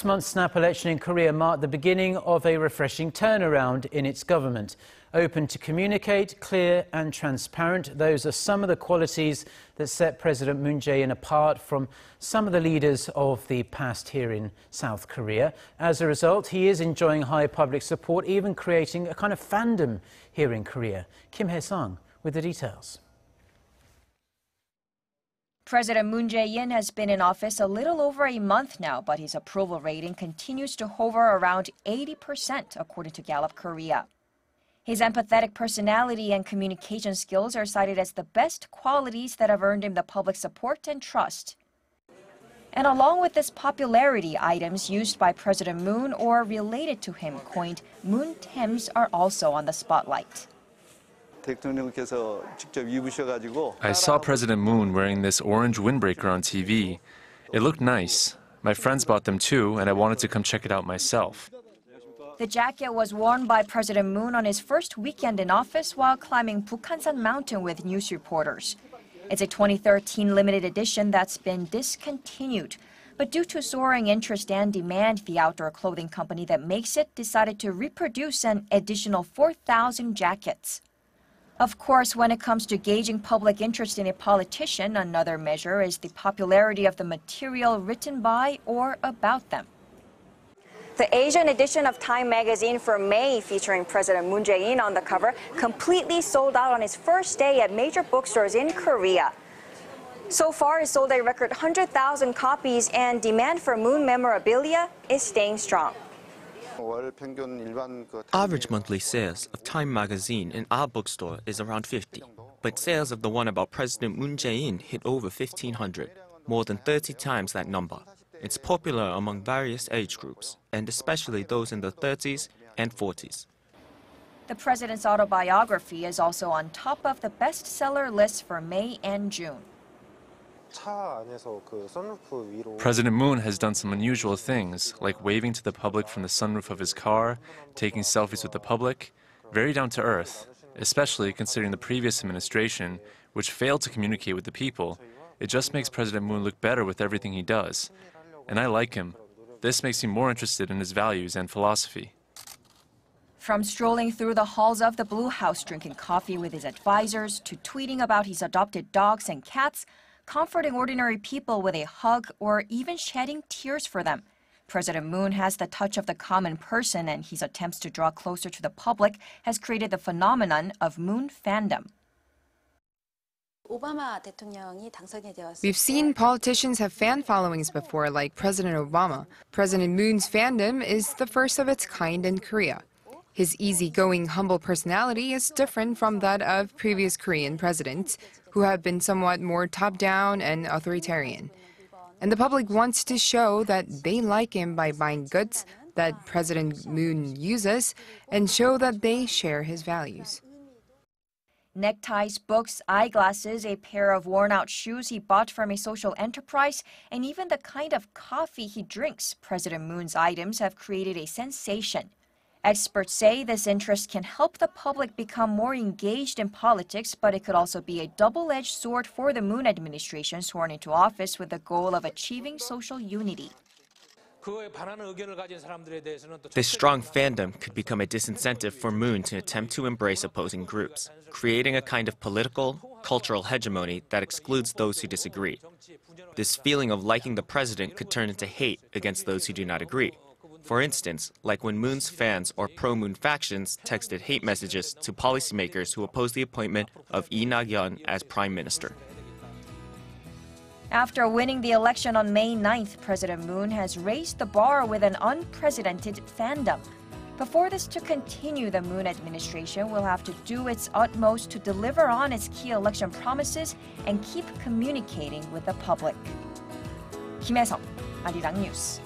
Last month's snap election in Korea marked the beginning of a refreshing turnaround in its government. Open to communicate, clear and transparent, those are some of the qualities that set President Moon Jae-in apart from some of the leaders of the past here in South Korea. As a result, he is enjoying high public support, even creating a kind of fandom here in Korea. Kim Hyesung with the details. President Moon Jae-in has been in office a little over a month now, but his approval rating continues to hover around 80%, according to Gallup Korea. His empathetic personality and communication skills are cited as the best qualities that have earned him the public support and trust. And along with this popularity, items used by President Moon or related to him, coined Moon-tems, are also on the spotlight. I saw President Moon wearing this orange windbreaker on TV. It looked nice. My friends bought them too, and I wanted to come check it out myself. The jacket was worn by President Moon on his first weekend in office while climbing Bukhansan Mountain with news reporters. It's a 2013 limited edition that's been discontinued. But due to soaring interest and demand, the outdoor clothing company that makes it decided to reproduce an additional 4,000 jackets. Of course, when it comes to gauging public interest in a politician, another measure is the popularity of the material written by or about them. The Asian edition of Time magazine for May, featuring President Moon Jae-in on the cover, completely sold out on his first day at major bookstores in Korea. So far, it sold a record 100,000 copies, and demand for Moon memorabilia is staying strong. Average monthly sales of Time magazine in our bookstore is around 50, but sales of the one about President Moon Jae-in hit over 1,500, more than 30 times that number. It's popular among various age groups, and especially those in the 30s and 40s. The president's autobiography is also on top of the bestseller list for May and June. President Moon has done some unusual things, like waving to the public from the sunroof of his car, taking selfies with the public, very down to earth, especially considering the previous administration, which failed to communicate with the people. It just makes President Moon look better with everything he does. And I like him. This makes me more interested in his values and philosophy. From strolling through the halls of the Blue House drinking coffee with his advisors, to tweeting about his adopted dogs and cats, comforting ordinary people with a hug, or even shedding tears for them, President Moon has the touch of the common person, and his attempts to draw closer to the public has created the phenomenon of Moon fandom. We've seen politicians have fan followings before, like President Obama. President Moon's fandom is the first of its kind in Korea. His easygoing, humble personality is different from that of previous Korean presidents, who have been somewhat more top-down and authoritarian. And the public wants to show that they like him by buying goods that President Moon uses and show that they share his values. Neckties, books, eyeglasses, a pair of worn-out shoes he bought from a social enterprise, and even the kind of coffee he drinks, President Moon's items have created a sensation. Experts say this interest can help the public become more engaged in politics, but it could also be a double-edged sword for the Moon administration sworn into office with the goal of achieving social unity. This strong fandom could become a disincentive for Moon to attempt to embrace opposing groups, creating a kind of political, cultural hegemony that excludes those who disagree. This feeling of liking the president could turn into hate against those who do not agree. For instance, like when Moon's fans or pro-Moon factions texted hate messages to policymakers who opposed the appointment of Lee Nak-yeon as prime minister. After winning the election on May 9th, President Moon has raised the bar with an unprecedented fandom. Before this to continue, the Moon administration will have to do its utmost to deliver on its key election promises and keep communicating with the public. Kim Hyesung, Arirang News.